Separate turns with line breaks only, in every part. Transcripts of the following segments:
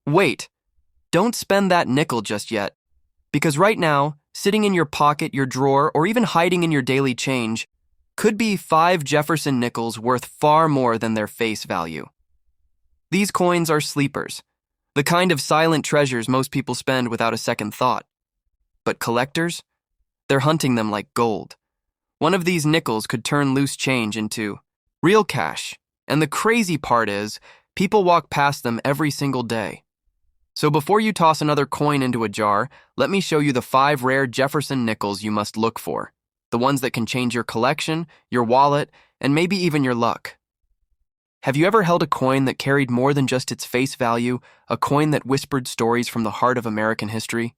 Wait, don't spend that nickel just yet. Because right now, sitting in your pocket, your drawer, or even hiding in your daily change, could be 5 Jefferson nickels worth far more than their face value. These coins are sleepers, the kind of silent treasures most people spend without a second thought. But collectors? They're hunting them like gold. One of these nickels could turn loose change into real cash, and the crazy part is, people walk past them every single day. So before you toss another coin into a jar, let me show you the 5 rare Jefferson nickels you must look for. The ones that can change your collection, your wallet, and maybe even your luck. Have you ever held a coin that carried more than just its face value, a coin that whispered stories from the heart of American history?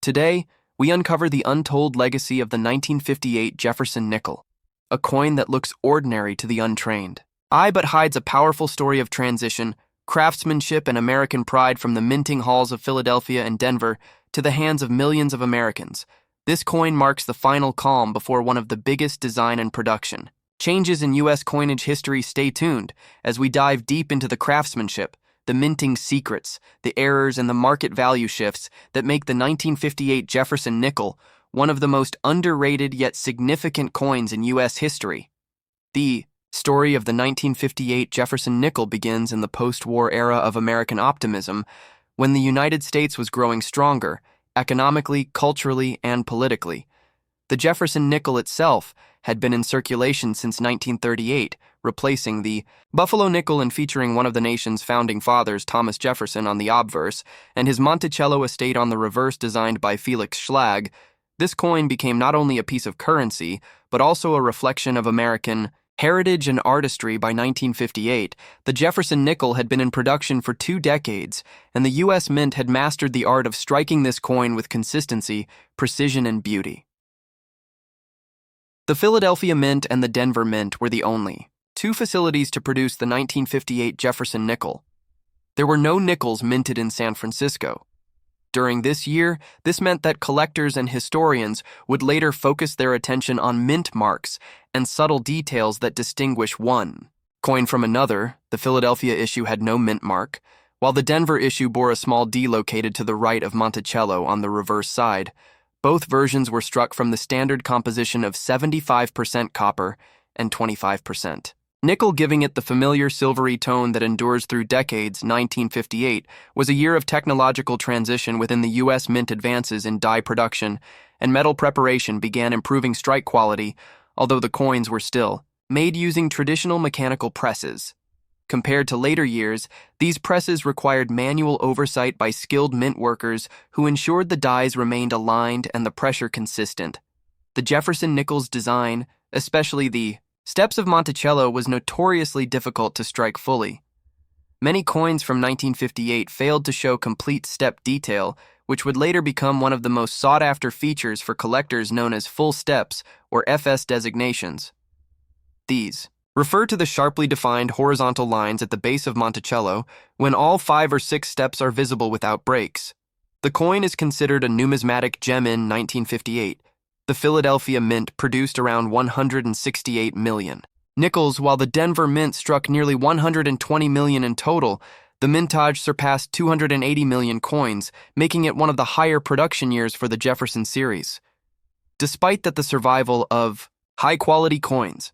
Today, we uncover the untold legacy of the 1958 Jefferson nickel, a coin that looks ordinary to the untrained, but hides a powerful story of transition, craftsmanship, and American pride from the minting halls of Philadelphia and Denver to the hands of millions of Americans. This coin marks the final calm before one of the biggest design and production changes in U.S. coinage history. Stay tuned as we dive deep into the craftsmanship, the minting secrets, the errors, and the market value shifts that make the 1958 Jefferson nickel one of the most underrated yet significant coins in U.S. history. The story of the 1958 Jefferson nickel begins in the post-war era of American optimism, when the United States was growing stronger, economically, culturally, and politically. The Jefferson nickel itself had been in circulation since 1938, replacing the Buffalo nickel and featuring one of the nation's founding fathers, Thomas Jefferson, on the obverse, and his Monticello estate on the reverse designed by Felix Schlag. This coin became not only a piece of currency, but also a reflection of American heritage and artistry. By 1958, the Jefferson nickel had been in production for 2 decades, and the U.S. Mint had mastered the art of striking this coin with consistency, precision, and beauty. The Philadelphia Mint and the Denver Mint were the only 2 facilities to produce the 1958 Jefferson nickel. There were no nickels minted in San Francisco. During this year, this meant that collectors and historians would later focus their attention on mint marks and subtle details that distinguish one coin from another. The Philadelphia issue had no mint mark, while the Denver issue bore a small D located to the right of Monticello on the reverse side. Both versions were struck from the standard composition of 75% copper and 25% nickel, giving it the familiar silvery tone that endures through decades. 1958 was a year of technological transition within the U.S. Mint. Advances in die production and metal preparation began improving strike quality, although the coins were still made using traditional mechanical presses. Compared to later years, these presses required manual oversight by skilled mint workers who ensured the dies remained aligned and the pressure consistent. The Jefferson nickel's design, especially the steps of Monticello, was notoriously difficult to strike fully. Many coins from 1958 failed to show complete step detail, which would later become one of the most sought-after features for collectors, known as full steps or FS designations. These refer to the sharply defined horizontal lines at the base of Monticello when all 5 or 6 steps are visible without breaks. The coin is considered a numismatic gem. In 1958, the Philadelphia Mint produced around 168 million nickels, while the Denver Mint struck nearly 120 million in total. The mintage surpassed 280 million coins, making it one of the higher production years for the Jefferson series. Despite that, the survival of high-quality coins,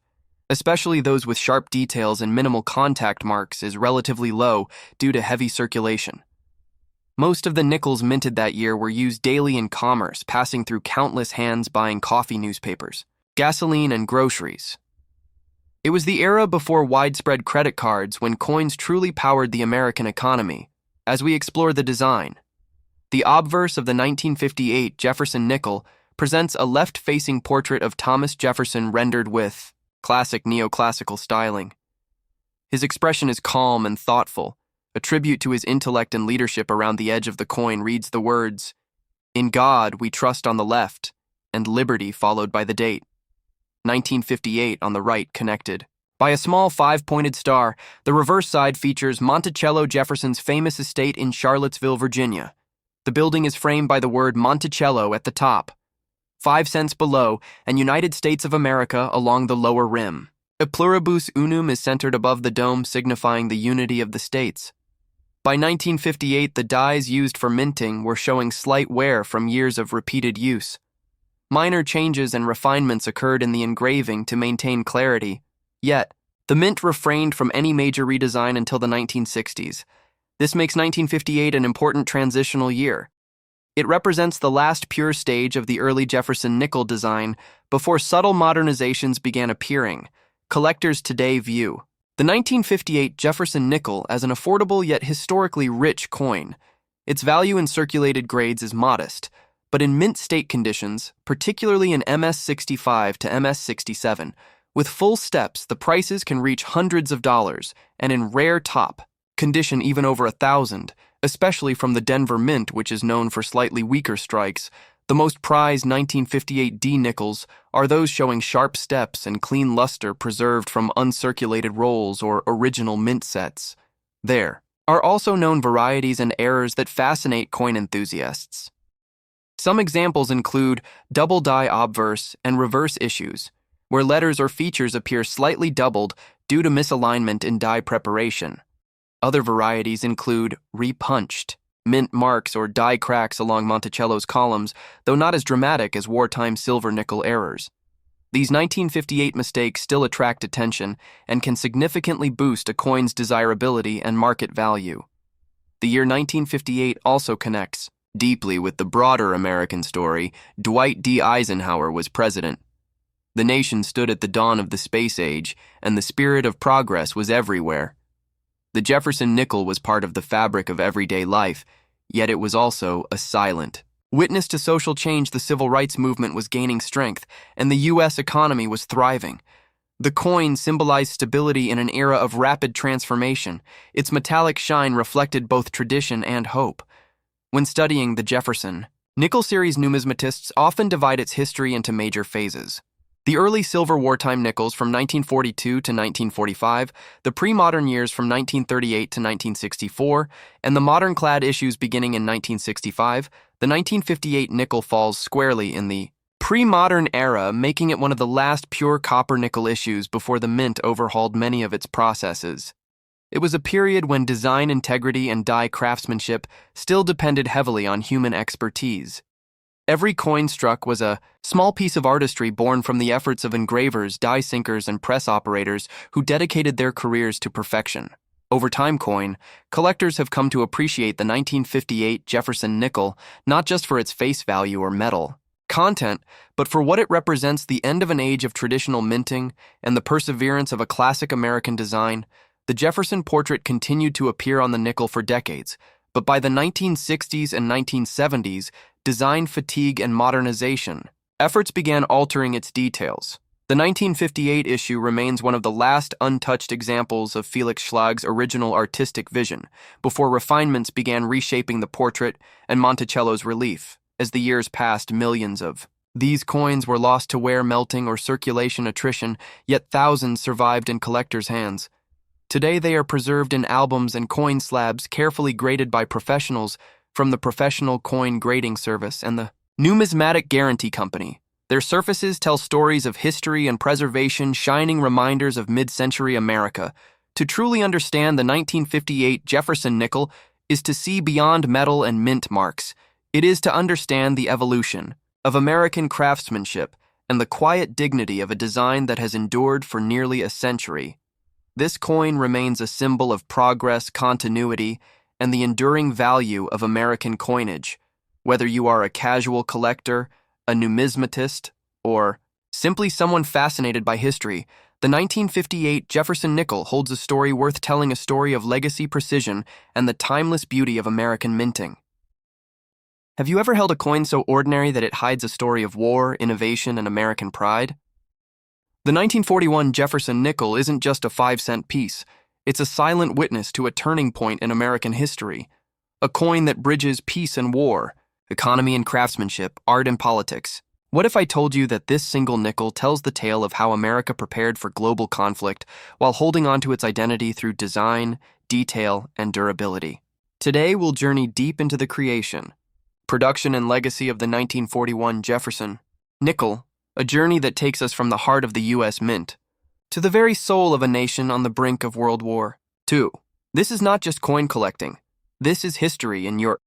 especially those with sharp details and minimal contact marks, is relatively low due to heavy circulation. Most of the nickels minted that year were used daily in commerce, passing through countless hands buying coffee, newspapers, gasoline, and groceries. It was the era before widespread credit cards, when coins truly powered the American economy. As we explore the design, the obverse of the 1958 Jefferson nickel presents a left-facing portrait of Thomas Jefferson rendered with classic neoclassical styling. His expression is calm and thoughtful. A tribute to his intellect and leadership. Around the edge of the coin reads the words, "In God we trust," on the left, and "Liberty," followed by the date 1958 on the right, connected by a small 5-pointed star. The reverse side features Monticello Jefferson's famous estate in Charlottesville, Virginia. The building is framed by the word Monticello at the top, 5 cents below, and United States of America along the lower rim. A pluribus unum is centered above the dome, signifying the unity of the states. By 1958, the dies used for minting were showing slight wear from years of repeated use. Minor changes and refinements occurred in the engraving to maintain clarity, yet the mint refrained from any major redesign until the 1960s. This makes 1958 an important transitional year. It represents the last pure stage of the early Jefferson nickel design before subtle modernizations began appearing. Collectors today view the 1958 Jefferson nickel as an affordable yet historically rich coin. Its value in circulated grades is modest, but in mint state conditions, particularly in MS-65 to MS-67, with full steps, the prices can reach hundreds of dollars, and in rare top condition even over $1,000, especially from the Denver Mint, which is known for slightly weaker strikes. The most prized 1958 D nickels are those showing sharp steps and clean luster preserved from uncirculated rolls or original mint sets. There are also known varieties and errors that fascinate coin enthusiasts. Some examples include double die obverse and reverse issues, where letters or features appear slightly doubled due to misalignment in die preparation. Other varieties include repunched, mint marks or die cracks along Monticello's columns, though not as dramatic as wartime silver-nickel errors. These 1958 mistakes still attract attention and can significantly boost a coin's desirability and market value. The year 1958 also connects deeply with the broader American story. Dwight D. Eisenhower was president. The nation stood at the dawn of the space age, and the spirit of progress was everywhere. The Jefferson nickel was part of the fabric of everyday life, yet it was also a silent witness to social change. The civil rights movement was gaining strength, and the U.S. economy was thriving. The coin symbolized stability in an era of rapid transformation. Its metallic shine reflected both tradition and hope. When studying the Jefferson nickel series, numismatists often divide its history into major phases. The early silver wartime nickels from 1942 to 1945, the pre-modern years from 1938 to 1964, and the modern-clad issues beginning in 1965, the 1958 nickel falls squarely in the pre-modern era, making it one of the last pure copper-nickel issues before the mint overhauled many of its processes. It was a period when design integrity and die craftsmanship still depended heavily on human expertise. Every coin struck was a small piece of artistry born from the efforts of engravers, die sinkers, and press operators who dedicated their careers to perfection. Over time, collectors have come to appreciate the 1958 Jefferson nickel not just for its face value or metal content, but for what it represents: the end of an age of traditional minting and the perseverance of a classic American design. The Jefferson portrait continued to appear on the nickel for decades, but by the 1960s and 1970s, design fatigue and modernization efforts began altering its details. The 1958 issue remains one of the last untouched examples of Felix Schlag's original artistic vision, before refinements began reshaping the portrait and Monticello's relief. As the years passed, millions of these coins were lost to wear, melting, or circulation attrition, yet thousands survived in collectors' hands. Today they are preserved in albums and coin slabs carefully graded by professionals from the Professional Coin Grading Service and the Numismatic Guarantee Company. Their surfaces tell stories of history and preservation, shining reminders of mid-century America. To truly understand the 1958 Jefferson nickel is to see beyond metal and mint marks. It is to understand the evolution of American craftsmanship and the quiet dignity of a design that has endured for nearly a century. This coin remains a symbol of progress, continuity, and the enduring value of American coinage. Whether you are a casual collector, a numismatist, or simply someone fascinated by history, the 1958 Jefferson nickel holds a story worth telling, a story of legacy, precision, and the timeless beauty of American minting. Have you ever held a coin so ordinary that it hides a story of war, innovation, and American pride? The 1941 Jefferson nickel isn't just a 5-cent piece. It's a silent witness to a turning point in American history. A coin that bridges peace and war, economy and craftsmanship, art and politics. What if I told you that this single nickel tells the tale of how America prepared for global conflict while holding on to its identity through design, detail, and durability? Today we'll journey deep into the creation, production, and legacy of the 1941 Jefferson nickel, a journey that takes us from the heart of the U.S. Mint to the very soul of a nation on the brink of World War II. This is not just coin collecting. This is history in your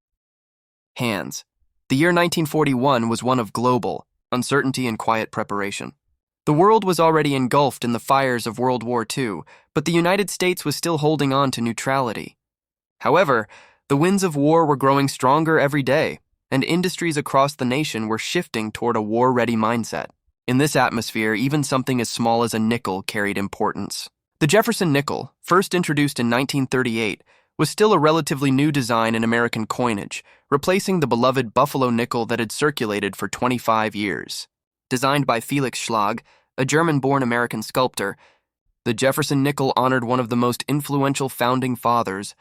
hands. The year 1941 was one of global uncertainty and quiet preparation. The world was already engulfed in the fires of World War II, but the United States was still holding on to neutrality. However, the winds of war were growing stronger every day, and industries across the nation were shifting toward a war-ready mindset. In this atmosphere, even something as small as a nickel carried importance. The Jefferson nickel, first introduced in 1938, was still a relatively new design in American coinage, replacing the beloved Buffalo nickel that had circulated for 25 years. Designed by Felix Schlag, a German-born American sculptor, the Jefferson nickel honored one of the most influential founding fathers,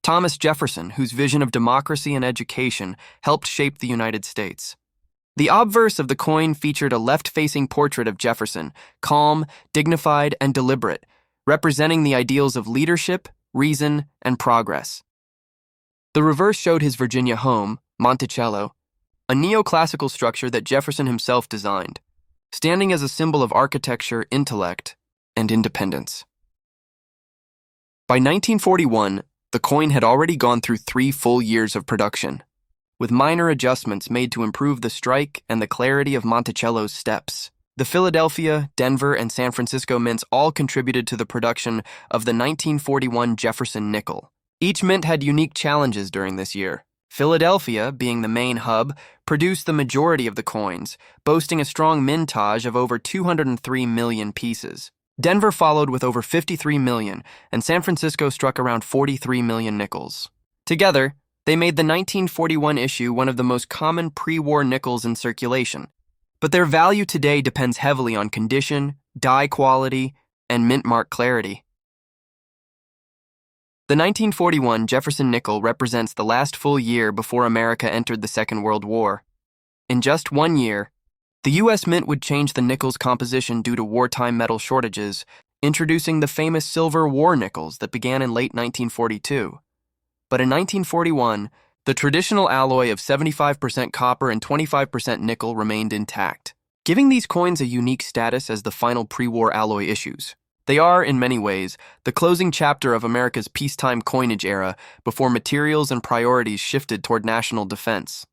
Thomas Jefferson, whose vision of democracy and education helped shape the United States. The obverse of the coin featured a left-facing portrait of Jefferson, calm, dignified, and deliberate, representing the ideals of leadership, reason, and progress. The reverse showed his Virginia home, Monticello, a neoclassical structure that Jefferson himself designed, standing as a symbol of architecture, intellect, and independence. By 1941, the coin had already gone through 3 full years of production, with minor adjustments made to improve the strike and the clarity of Monticello's steps. The Philadelphia, Denver, and San Francisco mints all contributed to the production of the 1941 Jefferson nickel. Each mint had unique challenges during this year. Philadelphia, being the main hub, produced the majority of the coins, boasting a strong mintage of over 203 million pieces. Denver followed with over 53 million, and San Francisco struck around 43 million nickels. Together, they made the 1941 issue one of the most common pre-war nickels in circulation. But their value today depends heavily on condition, die quality, and mint mark clarity. The 1941 Jefferson nickel represents the last full year before America entered the Second World War. In just 1 year, the U.S. Mint would change the nickel's composition due to wartime metal shortages, introducing the famous silver war nickels that began in late 1942. But in 1941, the traditional alloy of 75% copper and 25% nickel remained intact, giving these coins a unique status as the final pre-war alloy issues. They are, in many ways, the closing chapter of America's peacetime coinage era before materials and priorities shifted toward national defense.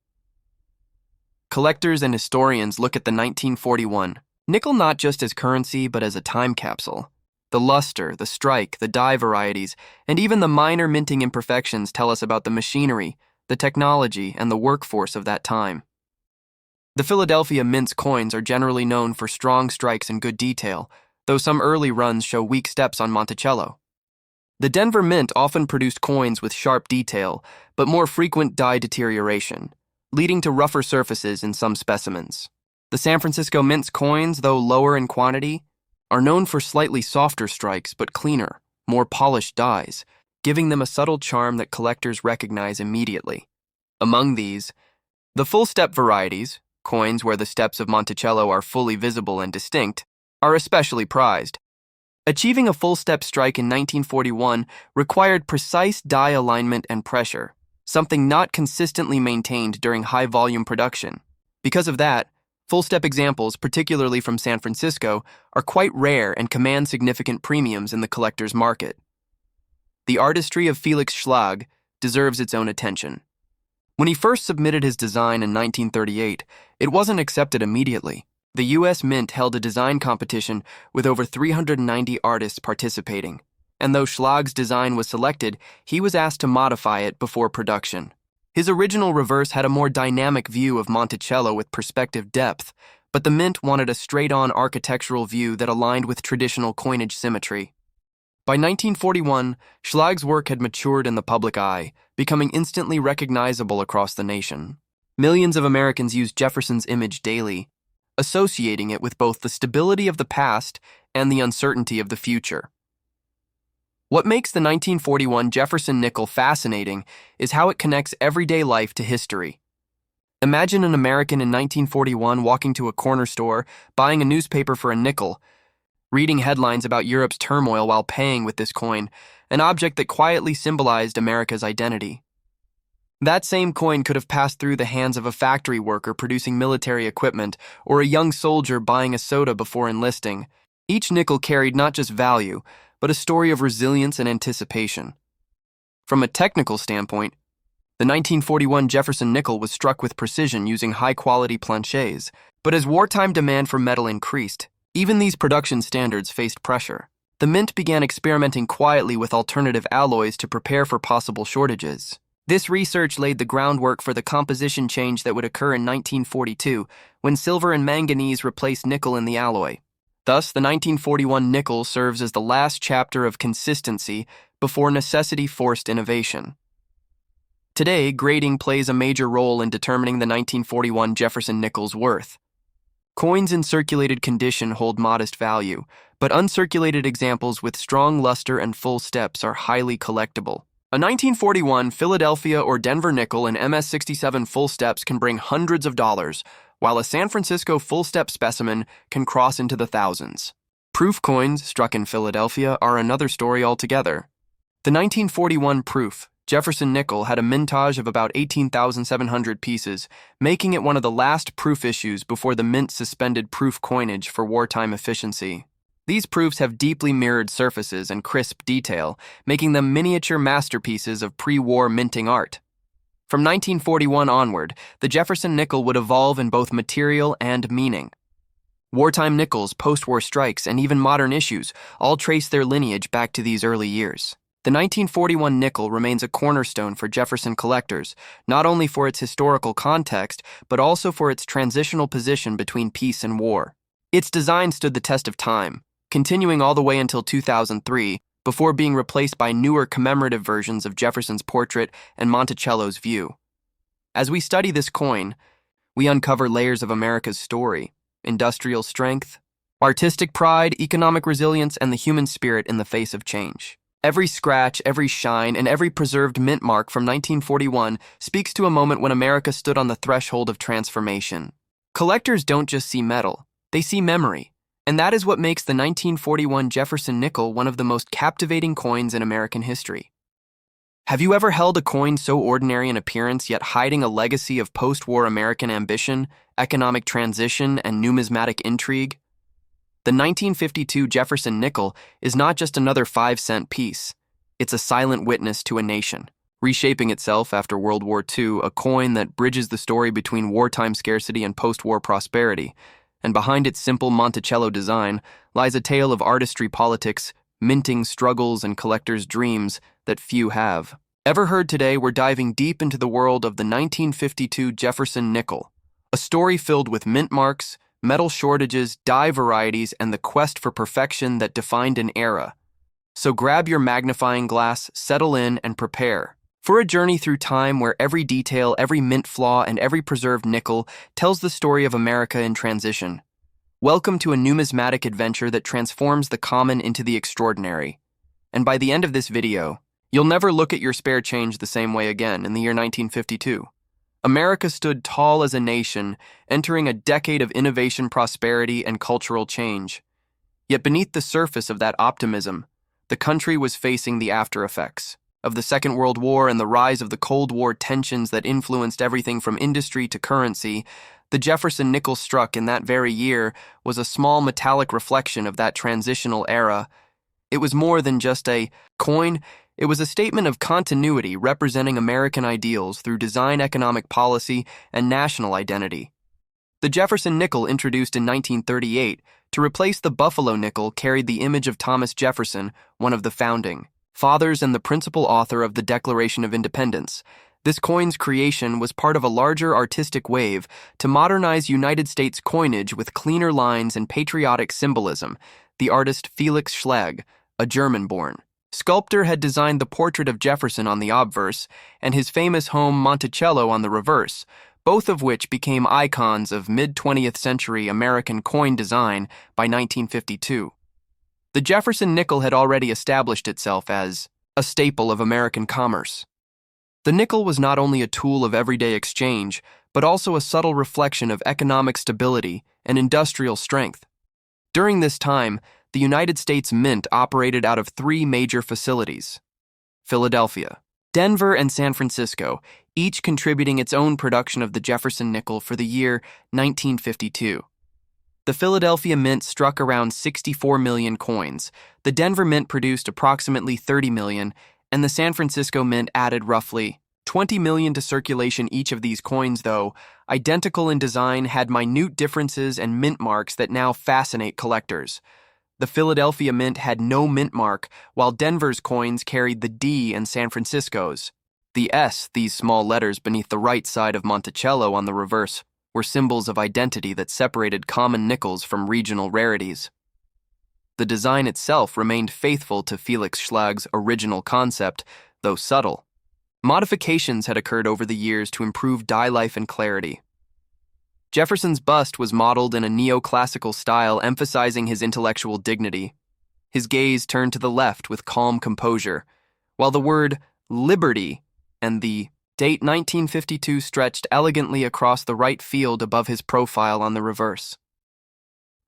Collectors and historians look at the 1941 nickel not just as currency but as a time capsule. The luster, the strike, the die varieties, and even the minor minting imperfections tell us about the machinery, the technology, and the workforce of that time. The Philadelphia Mint's coins are generally known for strong strikes and good detail, though some early runs show weak steps on Monticello. The Denver Mint often produced coins with sharp detail, but more frequent die deterioration, leading to rougher surfaces in some specimens. The San Francisco Mint's coins, though lower in quantity, are known for slightly softer strikes but cleaner, more polished dies, giving them a subtle charm that collectors recognize immediately. Among these, the full-step varieties, coins where the steps of Monticello are fully visible and distinct, are especially prized. Achieving a full-step strike in 1941 required precise die alignment and pressure, something not consistently maintained during high-volume production. Because of that, full-step examples, particularly from San Francisco, are quite rare and command significant premiums in the collector's market. The artistry of Felix Schlag deserves its own attention. When he first submitted his design in 1938, it wasn't accepted immediately. The U.S. Mint held a design competition with over 390 artists participating, and though Schlag's design was selected, he was asked to modify it before production. His original reverse had a more dynamic view of Monticello with perspective depth, but the Mint wanted a straight-on architectural view that aligned with traditional coinage symmetry. By 1941, Schlag's work had matured in the public eye, becoming instantly recognizable across the nation. Millions of Americans used Jefferson's image daily, associating it with both the stability of the past and the uncertainty of the future. What makes the 1941 Jefferson nickel fascinating is how it connects everyday life to history. Imagine an American in 1941 walking to a corner store, buying a newspaper for a nickel, reading headlines about Europe's turmoil while paying with this coin, an object that quietly symbolized America's identity. That same coin could have passed through the hands of a factory worker producing military equipment or a young soldier buying a soda before enlisting. Each nickel carried not just value, but a story of resilience and anticipation. From a technical standpoint, the 1941 Jefferson nickel was struck with precision using high-quality planchets, but as wartime demand for metal increased, even these production standards faced pressure. The Mint began experimenting quietly with alternative alloys to prepare for possible shortages. This research laid the groundwork for the composition change that would occur in 1942, when silver and manganese replaced nickel in the alloy. Thus, the 1941 nickel serves as the last chapter of consistency before necessity forced innovation. Today, grading plays a major role in determining the 1941 Jefferson nickel's worth. Coins in circulated condition hold modest value, but uncirculated examples with strong luster and full steps are highly collectible. A 1941 Philadelphia or Denver nickel in MS-67 full steps can bring hundreds of dollars, while a San Francisco full-step specimen can cross into the thousands. Proof coins struck in Philadelphia are another story altogether. The 1941 proof Jefferson nickel had a mintage of about 18,700 pieces, making it one of the last proof issues before the Mint suspended proof coinage for wartime efficiency. These proofs have deeply mirrored surfaces and crisp detail, making them miniature masterpieces of pre-war minting art. From 1941 onward, the Jefferson nickel would evolve in both material and meaning. Wartime nickels, post-war strikes, and even modern issues all trace their lineage back to these early years. The 1941 nickel remains a cornerstone for Jefferson collectors, not only for its historical context, but also for its transitional position between peace and war. Its design stood the test of time, continuing all the way until 2003, before being replaced by newer commemorative versions of Jefferson's portrait and Monticello's view. As we study this coin, we uncover layers of America's story: industrial strength, artistic pride, economic resilience, and the human spirit in the face of change. Every scratch, every shine, and every preserved mint mark from 1941 speaks to a moment when America stood on the threshold of transformation. Collectors don't just see metal, they see memory. And that is what makes the 1941 Jefferson nickel one of the most captivating coins in American history. Have you ever held a coin so ordinary in appearance yet hiding a legacy of post-war American ambition, economic transition, and numismatic intrigue? The 1952 Jefferson nickel is not just another 5-cent piece. It's a silent witness to a nation, reshaping itself after World War II, a coin that bridges the story between wartime scarcity and post-war prosperity. And behind its simple Monticello design lies a tale of artistry politics, minting struggles, and collectors' dreams that few have. Ever Heard Today, we're diving deep into the world of the 1952 Jefferson nickel, a story filled with mint marks, metal shortages, die varieties, and the quest for perfection that defined an era. So grab your magnifying glass, settle in, and prepare for a journey through time where every detail, every mint flaw, and every preserved nickel tells the story of America in transition. Welcome to a numismatic adventure that transforms the common into the extraordinary. And by the end of this video, you'll never look at your spare change the same way again. In the year 1952, America stood tall as a nation, entering a decade of innovation, prosperity, and cultural change. Yet beneath the surface of that optimism, the country was facing the after-effects of the Second World War and the rise of the Cold War tensions that influenced everything from industry to currency. The Jefferson nickel struck in that very year was a small metallic reflection of that transitional era. It was more than just a coin. It was a statement of continuity representing American ideals through design, economic policy, and national identity. The Jefferson nickel, introduced in 1938 to replace the Buffalo nickel, carried the image of Thomas Jefferson, one of the founding fathers and the principal author of the Declaration of Independence. This coin's creation was part of a larger artistic wave to modernize United States coinage with cleaner lines and patriotic symbolism. The artist Felix Schlegel, a German-born sculptor, had designed the portrait of Jefferson on the obverse and his famous home Monticello on the reverse, both of which became icons of mid-20th century American coin design by 1952. The Jefferson nickel had already established itself as a staple of American commerce. The nickel was not only a tool of everyday exchange, but also a subtle reflection of economic stability and industrial strength. During this time, the United States Mint operated out of 3 major facilities: Philadelphia, Denver, and San Francisco, each contributing its own production of the Jefferson nickel for the year 1952. The Philadelphia Mint struck around 64 million coins, the Denver Mint produced approximately 30 million, and the San Francisco Mint added roughly 20 million to circulation. Each of these coins, though identical in design, had minute differences and mint marks that now fascinate collectors. The Philadelphia Mint had no mint mark, while Denver's coins carried the D and San Francisco's. The S, these small letters beneath the right side of Monticello on the reverse, were symbols of identity that separated common nickels from regional rarities. The design itself remained faithful to Felix Schlag's original concept, though subtle. Modifications had occurred over the years to improve die life and clarity. Jefferson's bust was modeled in a neoclassical style emphasizing his intellectual dignity. His gaze turned to the left with calm composure, while the word liberty and the date 1952 stretched elegantly across the right field above his profile on the reverse.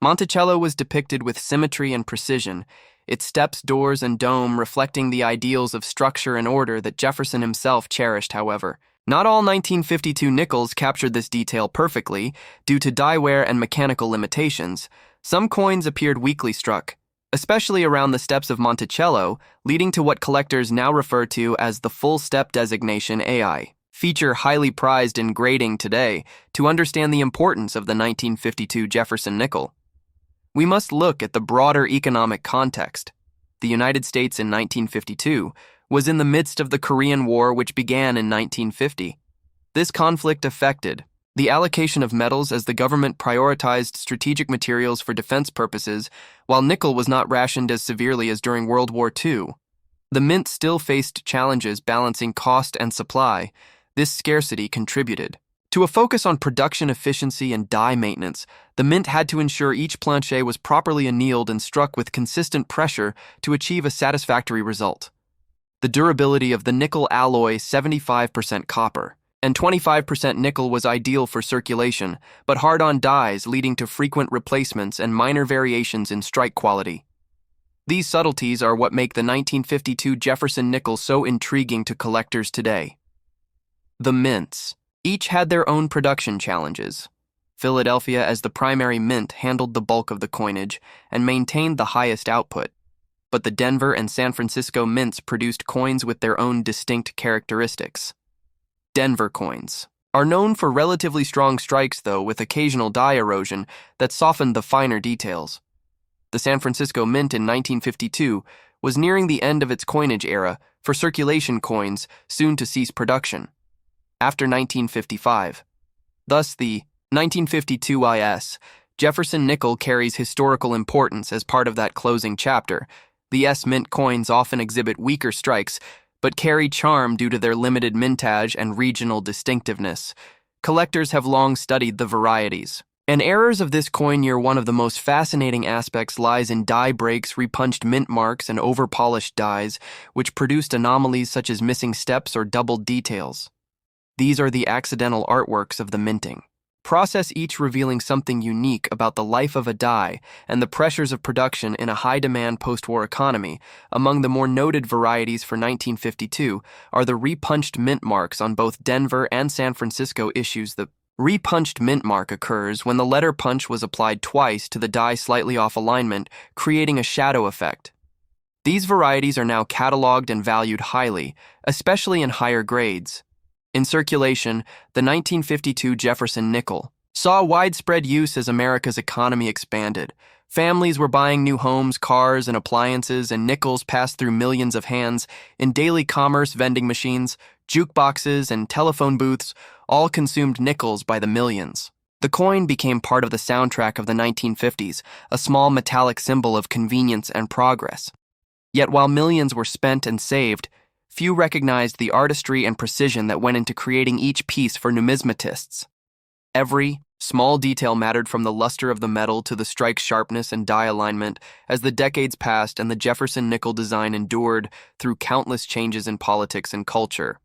Monticello was depicted with symmetry and precision, its steps, doors, and dome reflecting the ideals of structure and order that Jefferson himself cherished. However, not all 1952 nickels captured this detail perfectly due to die wear and mechanical limitations. Some coins appeared weakly struck, especially around the steps of Monticello, leading to what collectors now refer to as the full step designation AI, feature highly prized in grading today. To understand the importance of the 1952 Jefferson nickel, we must look at the broader economic context. The United States in 1952 was in the midst of the Korean War, which began in 1950. This conflict affected the allocation of metals as the government prioritized strategic materials for defense purposes, while nickel was not rationed as severely as during World War II. The mint still faced challenges balancing cost and supply. This scarcity contributed to a focus on production efficiency and die maintenance. The mint had to ensure each planche was properly annealed and struck with consistent pressure to achieve a satisfactory result. The durability of the nickel alloy, 75% copper and 25% nickel, was ideal for circulation, but hard on dies, leading to frequent replacements and minor variations in strike quality. These subtleties are what make the 1952 Jefferson nickel so intriguing to collectors today. The mints each had their own production challenges. Philadelphia, as the primary mint, handled the bulk of the coinage and maintained the highest output, but the Denver and San Francisco mints produced coins with their own distinct characteristics. Denver coins are known for relatively strong strikes, though, with occasional die erosion that softened the finer details. The San Francisco Mint in 1952 was nearing the end of its coinage era for circulation coins, soon to cease production after 1955. Thus, the 1952 IS Jefferson nickel carries historical importance as part of that closing chapter. The S mint coins often exhibit weaker strikes, but carry charm due to their limited mintage and regional distinctiveness. Collectors have long studied the varieties and errors of this coin year. One of the most fascinating aspects lies in die breaks, repunched mint marks, and over-polished dies, which produced anomalies such as missing steps or doubled details. These are the accidental artworks of the minting process, each revealing something unique about the life of a die and the pressures of production in a high-demand post-war economy. Among the more noted varieties for 1952 are the repunched mint marks on both Denver and San Francisco issues. The repunched mint mark occurs when the letter punch was applied twice to the die slightly off alignment, creating a shadow effect. These varieties are now cataloged and valued highly, especially in higher grades. In circulation, the 1952 Jefferson nickel saw widespread use as America's economy expanded. Families were buying new homes, cars, and appliances, and nickels passed through millions of hands. In daily commerce, vending machines, jukeboxes, and telephone booths all consumed nickels by the millions. The coin became part of the soundtrack of the 1950s, a small metallic symbol of convenience and progress. Yet while millions were spent and saved, few recognized the artistry and precision that went into creating each piece for numismatists. Every small detail mattered, from the luster of the metal to the strike's sharpness and die alignment. As the decades passed and the Jefferson nickel design endured through countless changes in politics and culture,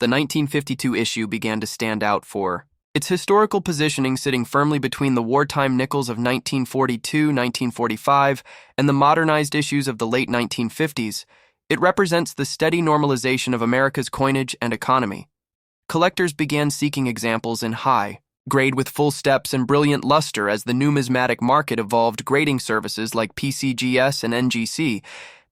the 1952 issue began to stand out for its historical positioning, sitting firmly between the wartime nickels of 1942-1945 and the modernized issues of the late 1950s. It represents the steady normalization of America's coinage and economy. Collectors began seeking examples in high grade with full steps and brilliant luster. As the numismatic market evolved, grading services like PCGS and NGC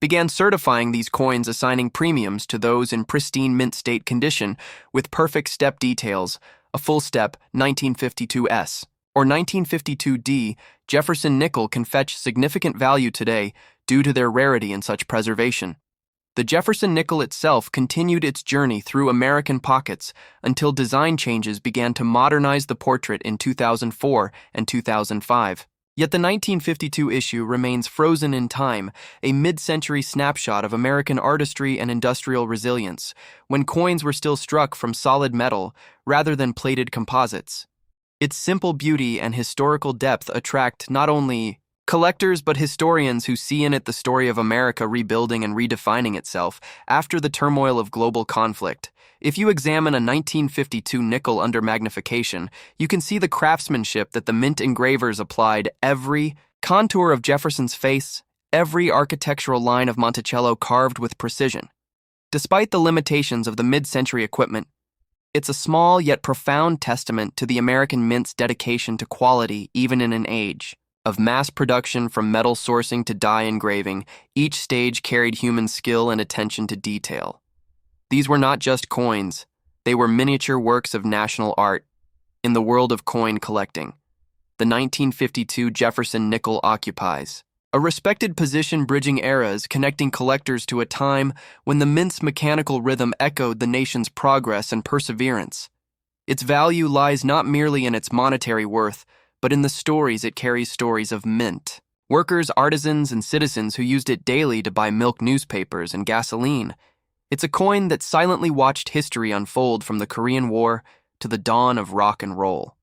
began certifying these coins, assigning premiums to those in pristine mint state condition with perfect step details. A full step 1952S or 1952D Jefferson nickel can fetch significant value today due to their rarity and such preservation. The Jefferson nickel itself continued its journey through American pockets until design changes began to modernize the portrait in 2004 and 2005. Yet the 1952 issue remains frozen in time, a mid-century snapshot of American artistry and industrial resilience, when coins were still struck from solid metal rather than plated composites. Its simple beauty and historical depth attract not only collectors but historians who see in it the story of America rebuilding and redefining itself after the turmoil of global conflict. If you examine a 1952 nickel under magnification, you can see the craftsmanship that the mint engravers applied. Every contour of Jefferson's face, every architectural line of Monticello carved with precision. Despite the limitations of the mid-century equipment, it's a small yet profound testament to the American mint's dedication to quality even in an age of mass production. From metal sourcing to die engraving, each stage carried human skill and attention to detail. These were not just coins, they were miniature works of national art. In the world of coin collecting, the 1952 Jefferson nickel occupies a respected position, bridging eras, connecting collectors to a time when the mint's mechanical rhythm echoed the nation's progress and perseverance. Its value lies not merely in its monetary worth, but in the stories it carries, stories of mint. Workers, artisans, and citizens who used it daily to buy milk, newspapers, and gasoline. It's a coin that silently watched history unfold from the Korean War to the dawn of rock and roll.